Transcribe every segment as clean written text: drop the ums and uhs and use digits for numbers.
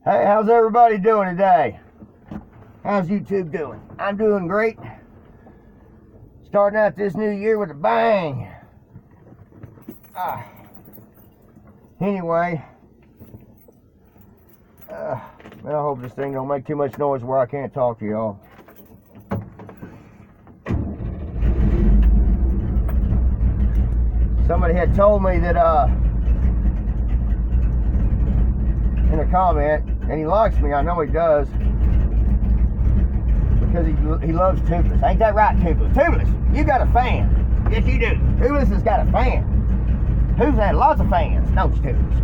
Hey, how's everybody doing today? How's YouTube doing? I'm doing great. Starting out this new year with a bang. Anyway, man, I hope this thing don't make too much noise where I can't talk to y'all. Somebody had told me that in a comment, and he likes me, I know he does, because he loves Toothless. Ain't that right, Toothless? Toothless, you got a fan. Yes, you do. Toothless has got a fan. Who's had lots of fans? No, it's Toothless.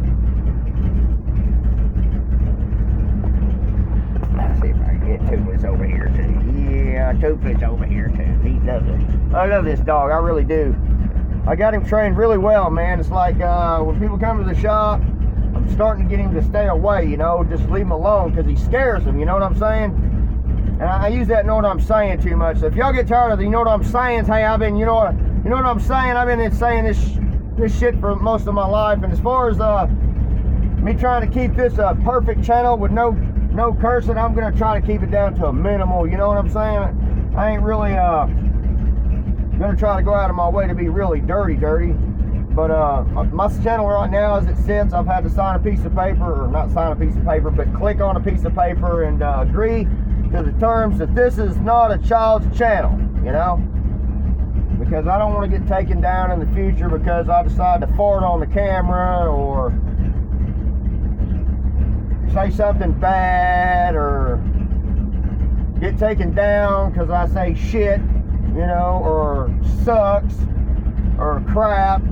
Let's see if I can get Toothless over here too. Yeah, Toothless over here too. He loves it. I love this dog, I really do. I got him trained really well, man. It's like when people come to the shop, I'm starting to get him to stay away, you know, just leave him alone because he scares them, you know what I'm saying? And I use that know what I'm saying too much. So if y'all get tired of the you know what I'm saying, hey, I've been, you know what I'm saying? I've been saying this shit for most of my life. And as far as me trying to keep this a perfect channel with no cursing, I'm gonna try to keep it down to a minimal, you know what I'm saying? I ain't really gonna try to go out of my way to be really dirty. But my channel right now, as it sits, I've had to sign a piece of paper, or not sign a piece of paper, but click on a piece of paper and agree to the terms that this is not a child's channel, you know? Because I don't want to get taken down in the future because I decide to fart on the camera or say something bad or get taken down because I say shit, you know, or sucks or crap.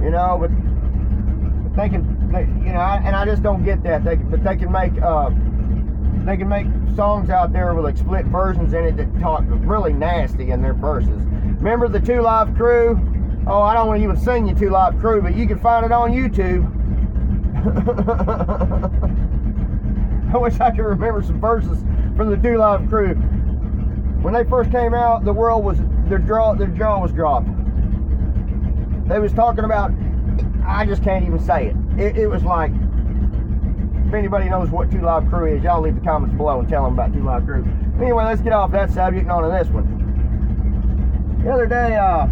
You know, but they can, you know, and I just don't get that. They can make songs out there with like split versions in it that talk really nasty in their verses. Remember the 2 Live Crew? Oh, I don't want to even sing you 2 Live Crew, but you can find it on YouTube. I wish I could remember some verses from the 2 Live Crew. When they first came out, the world was their jaw was dropped. They was talking about, I just can't even say it. It was like, if anybody knows what 2 Live Crew is, y'all leave the comments below and tell them about 2 Live Crew. Anyway, let's get off that subject and on to this one. The other day, I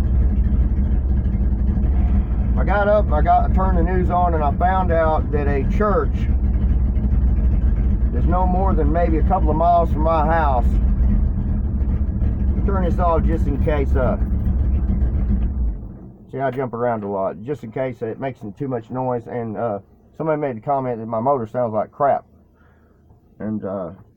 got up, I turned the news on, and I found out that a church is no more than maybe a couple of miles from my house. I'll turn this off just in case, see, I jump around a lot, just in case it makes too much noise. And somebody made a comment that my motor sounds like crap. And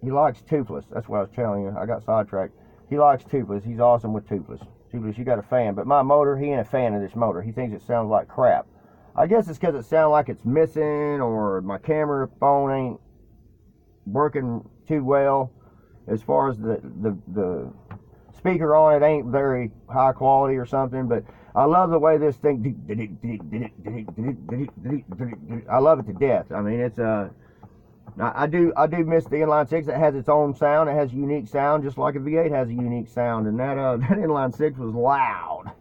he likes Toothless. That's what I was telling you. I got sidetracked. He likes Toothless. He's awesome with Toothless. Toothless, you got a fan. But my motor, he ain't a fan of this motor. He thinks it sounds like crap. I guess it's because it sounds like it's missing, or my camera phone ain't working too well. As far as the speaker on it ain't very high quality or something, but I love the way this thing, I love it to death. I mean, it's I do miss the inline 6. It has its own sound. It has a unique sound, just like a V8 has a unique sound. And that that inline 6 was loud,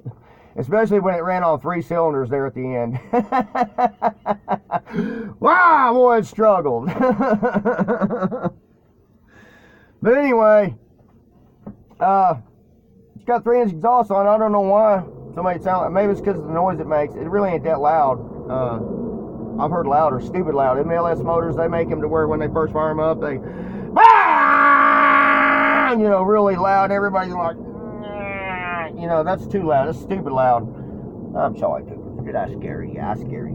especially when it ran on 3 cylinders there at the end. Wow, boy, it struggled. But anyway, it's got 3-inch exhaust on. I don't know why. Somebody sound like, maybe it's because of the noise it makes. It really ain't that loud. I've heard louder, stupid loud. MLS motors, they make them to where when they first fire them up, they, you know, really loud. Everybody's like, you know, that's too loud. That's stupid loud. I'm sorry, dude. That's scary. Yeah, that's scary.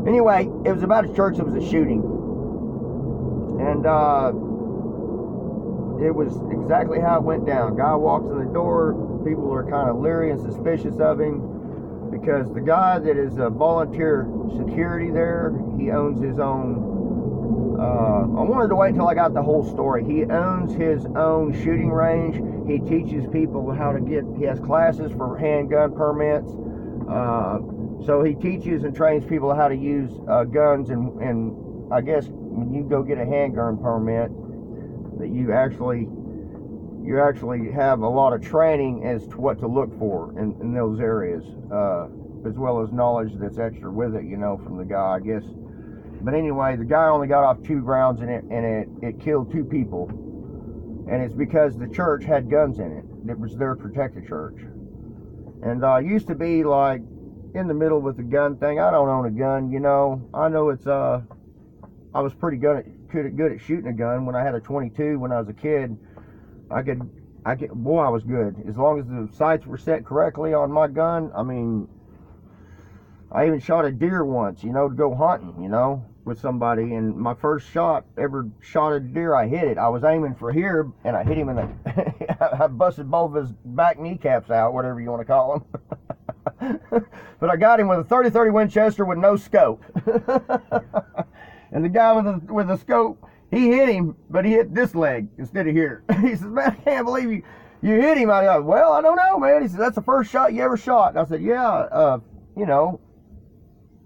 Anyway, it was about a church that was a shooting. And it was exactly how it went down. Guy walks in the door. People are kind of leery and suspicious of him because the guy that is a volunteer security there, he owns his own. I wanted to wait until I got the whole story. He owns his own shooting range. He teaches people how to get. He has classes for handgun permits. So he teaches and trains people how to use guns. And I guess when you go get a handgun permit, that you actually have a lot of training as to what to look for in those areas, as well as knowledge that's extra with it, you know, from the guy. I guess But anyway, the guy only got off 2 rounds in it, and it killed 2 people. And it's because the church had guns in it. It was their protected church. And I used to be like in the middle with the gun thing. I don't own a gun, you know. I know it's I was pretty good at shooting a gun when I had a 22 when I was a kid. I was good. As long as the sights were set correctly on my gun. I mean, I even shot a deer once, you know, to go hunting, you know, with somebody. And my first shot ever shot a deer, I hit it. I was aiming for here, and I hit him in the I busted both of his back kneecaps out, whatever you want to call them. But I got him with a 30-30 Winchester with no scope. And the guy with the scope, he hit him, but he hit this leg instead of here. He says, man, I can't believe you hit him. I go, well, I don't know, man. He said, that's the first shot you ever shot. And I said, yeah, you know,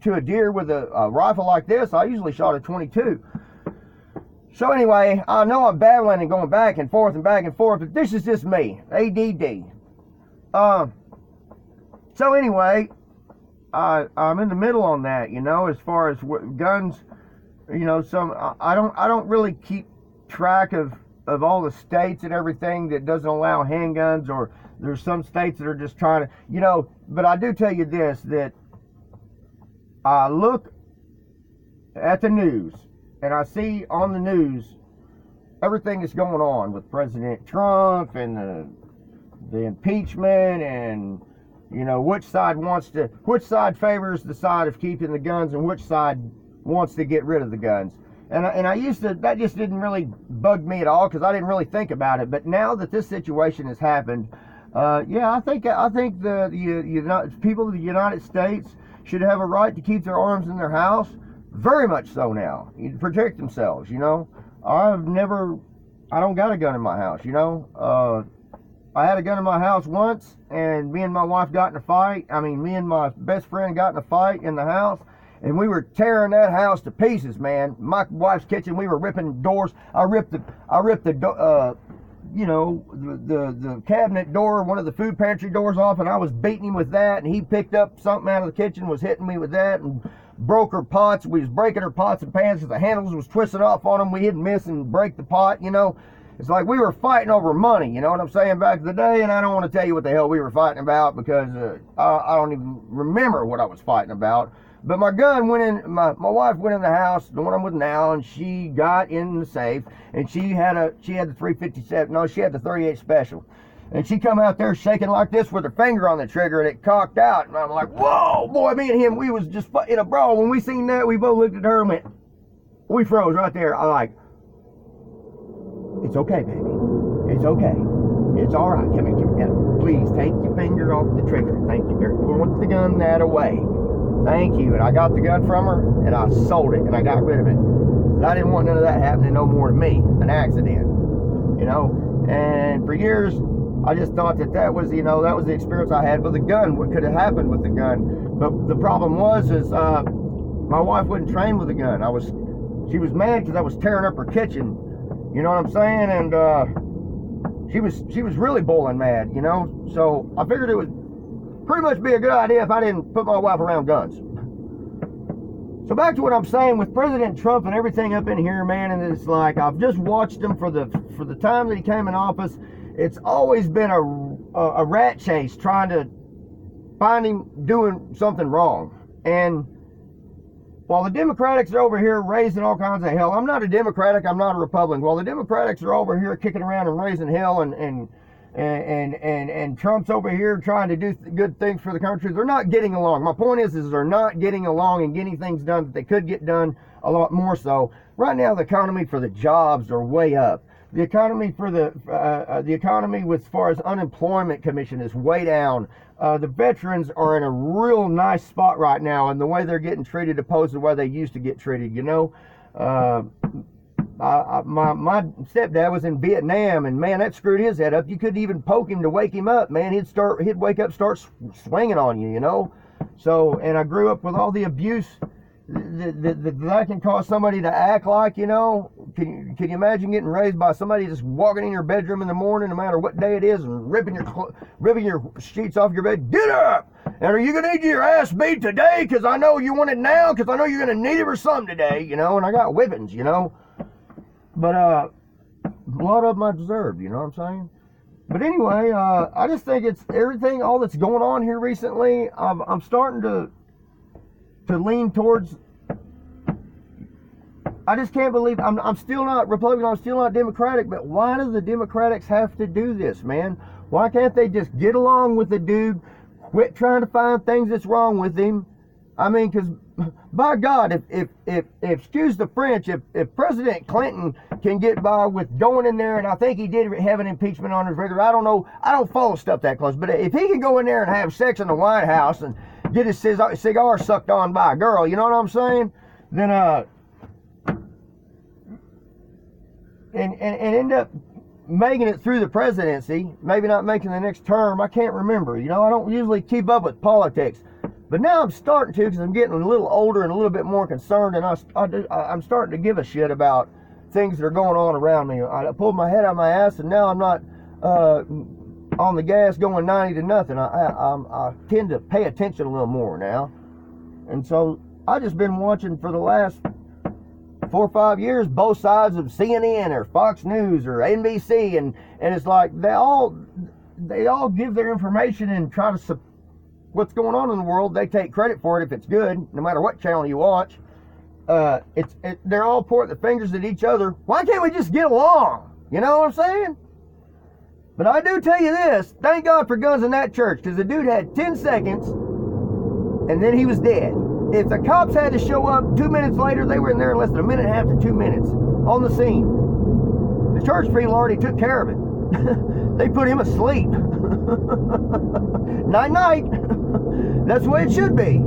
to a deer with a rifle like this, I usually shot a 22. So anyway, I know I'm babbling and going back and forth, but this is just me, ADD. So anyway, I'm in the middle on that, you know, as far as guns, you know. I don't really keep track of all the states and everything that doesn't allow handguns, or there's some states that are just trying to, you know. But I do tell you this, that I look at the news and I see on the news everything that's going on with President Trump and the impeachment, and you know, which side favors the side of keeping the guns and which side wants to get rid of the guns. And I used to, that just didn't really bug me at all, because I didn't really think about it. But now that this situation has happened, yeah, I think the people of the United States should have a right to keep their arms in their house. Very much so now. You protect themselves, you know. I don't got a gun in my house, you know. I had a gun in my house once, and me and my wife got in a fight. I mean, me and my best friend got in a fight in the house, and we were tearing that house to pieces, man. My wife's kitchen, we were ripping doors. I ripped the you know, the cabinet door, one of the food pantry doors off, and I was beating him with that, and he picked up something out of the kitchen, was hitting me with that, and broke her pots. We was breaking her pots and pans because the handles was twisting off on them. We didn't miss and break the pot, you know. It's like we were fighting over money, you know what I'm saying, back in the day. And I don't want to tell you what the hell we were fighting about, because I don't even remember what I was fighting about. But my gun went in, my wife went in the house, the one I'm with now, and she got in the safe, and she had the 357, no, she had the 38 special. And she come out there shaking like this with her finger on the trigger, and it cocked out. And I'm like, whoa, boy, me and him, we was just in a brawl. When we seen that, we both looked at her and went, we froze right there. I'm like, it's okay, baby. It's okay. It's all right. Come here. Please take your finger off the trigger. Thank you. Put the gun that away. Thank you. And I got the gun from her, and I sold it, and I got rid of it. I didn't want none of that happening no more to me. An accident, you know. And for years, I just thought that was, you know, that was the experience I had with the gun. What could have happened with the gun? But the problem was my wife wouldn't train with a gun. She was mad because I was tearing up her kitchen. You know what I'm saying? And she was really boiling mad, you know. So I figured it would pretty much be a good idea if I didn't put my wife around guns. So back to what I'm saying with President Trump and everything up in here, man. And it's like, I've just watched him for the time that he came in office. It's always been a rat chase trying to find him doing something wrong. And while the Democrats are over here raising all kinds of hell, I'm not a Democratic, I'm not a Republican. While the Democrats are over here kicking around and raising hell, and Trump's over here trying to do good things for the country, they're not getting along. My point is they're not getting along and getting things done that they could get done a lot more so. Right now, the economy for the jobs are way up. The economy for the economy as far as unemployment commission is way down. The veterans are in a real nice spot right now, and the way they're getting treated opposed to the way they used to get treated. You know, my stepdad was in Vietnam, and man, that screwed his head up. You couldn't even poke him to wake him up, man. He'd wake up, start swinging on you. You know, so and I grew up with all the abuse that can cause somebody to act like, you know. Can you imagine getting raised by somebody just walking in your bedroom in the morning, no matter what day it is, and ripping your sheets off your bed? Get up! And are you going to need your ass beat today? Because I know you want it now, because I know you're going to need it for something today, you know, and I got whippings, you know. But a lot of them I deserved, you know what I'm saying? But anyway, I just think it's everything, all that's going on here recently, I'm starting to lean towards, I just can't believe, I'm still not Republican, I'm still not Democratic, but why do the Democrats have to do this, man? Why can't they just get along with the dude, quit trying to find things that's wrong with him? I mean, because, by God, if excuse the French, if President Clinton can get by with going in there, and I think he did have an impeachment on his record, I don't know, I don't follow stuff that close, but if he can go in there and have sex in the White House and get his cigar sucked on by a girl, you know what I'm saying? Then, and end up making it through the presidency, maybe not making the next term, I can't remember. You know, I don't usually keep up with politics. But now I'm starting to, because I'm getting a little older and a little bit more concerned, and I'm starting to give a shit about things that are going on around me. I pulled my head out of my ass, and now I'm not on the gas going 90 to nothing. I tend to pay attention a little more now. And so I've just been watching for the last 4 or 5 years both sides of CNN or Fox News or NBC, and it's like they all give their information and try to what's going on in the world. They take credit for it if it's good, no matter what channel you watch. They're all pointing the fingers at each other. Why can't we just get along? You know what I'm saying? But I do tell you this, thank God for guns in that church, because the dude had 10 seconds and then he was dead. If the cops had to show up 2 minutes later, they were in there in less than a minute and a half to 2 minutes on the scene. The church people already took care of it. They put him asleep. Night night. That's the way it should be.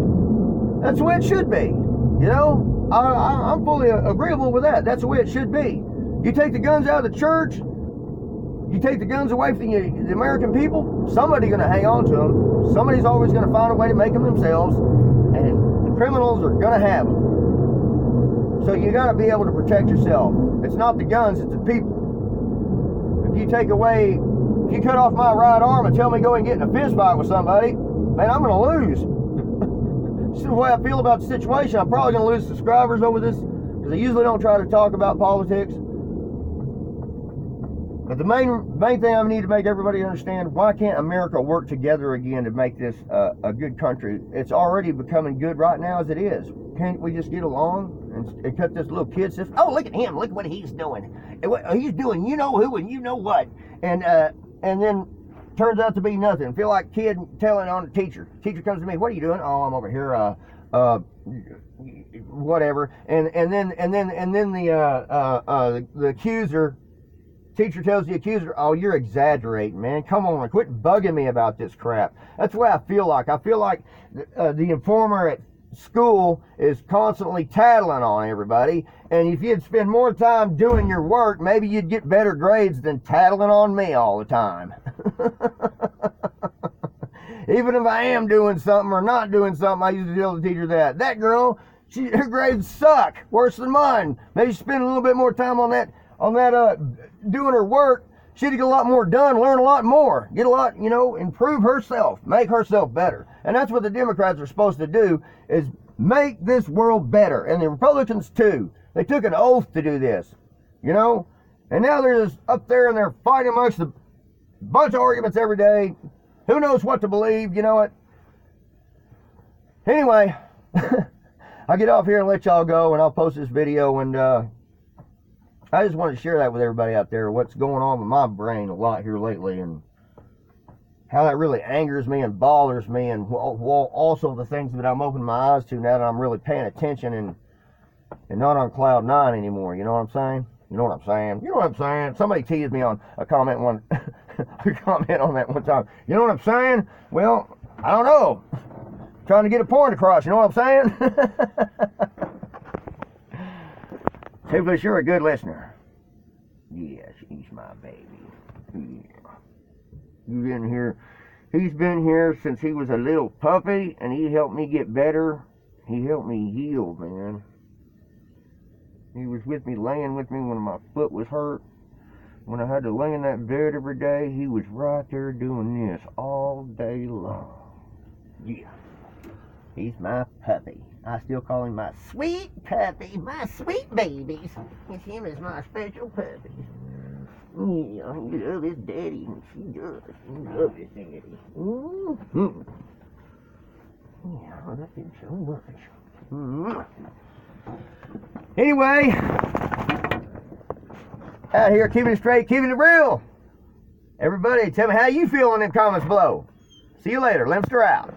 That's the way it should be. You know, I'm fully agreeable with that. That's the way it should be. You take the guns out of the church, you take the guns away from the American people, somebody's going to hang on to them. Somebody's always going to find a way to make them themselves, and the criminals are going to have them. So you got to be able to protect yourself. It's not the guns, it's the people. If you cut off my right arm and tell me go and get in a fist fight with somebody, man, I'm going to lose. This is the way I feel about the situation. I'm probably going to lose subscribers over this, because I usually don't try to talk about politics. But the main thing I need to make everybody understand, why can't America work together again to make this a good country? It's already becoming good right now as it is. Can't we just get along and cut this little kid system? Oh, look at him. Look what he's doing. He's doing you know who and you know what. And then turns out to be nothing. Feel like kid telling on the teacher. Teacher comes to me, what are you doing? Oh, I'm over here, whatever. And then the accuser, teacher tells the accuser, oh, you're exaggerating, man. Come on, quit bugging me about this crap. That's the way I feel like. I feel like the informer at school is constantly tattling on everybody. And if you'd spend more time doing your work, maybe you'd get better grades than tattling on me all the time. Even if I am doing something or not doing something, I used to tell the teacher that girl, her grades suck, worse than mine. Maybe spend a little bit more time on that doing her work, she'd get a lot more done, learn a lot more, get a lot, you know, improve herself, make herself better. And that's what the Democrats are supposed to do, is make this world better. And the Republicans too. They took an oath to do this, you know. And now they're just up there and they're fighting amongst a bunch of arguments every day. Who knows what to believe, you know what? Anyway, I'll get off here and let y'all go, and I'll post this video, and I just wanted to share that with everybody out there, what's going on with my brain a lot here lately, and how that really angers me and bothers me, and also the things that I'm opening my eyes to now that I'm really paying attention and not on cloud nine anymore. You know what I'm saying? You know what I'm saying? You know what I'm saying? Somebody teased me on a comment on that one time. You know what I'm saying? Well, I don't know. Trying to get a point across. You know what I'm saying? Tiffany's, you're a good listener. Yes, he's my baby. Yeah. He's been here since he was a little puppy, and he helped me get better. He helped me heal, man. He was with me, laying with me when my foot was hurt. When I had to lay in that bed every day, he was right there doing this all day long. Yeah. He's my puppy. I still call him my sweet puppy, my sweet babies. It's him is my special puppy. Yeah, he loves his daddy. She does. He loves his daddy. Mm-hmm. Yeah, I love him so much. Mm-hmm. Anyway, out here keeping it straight, keeping it real. Everybody, tell me how you feel in the comments below. See you later. Lemster out.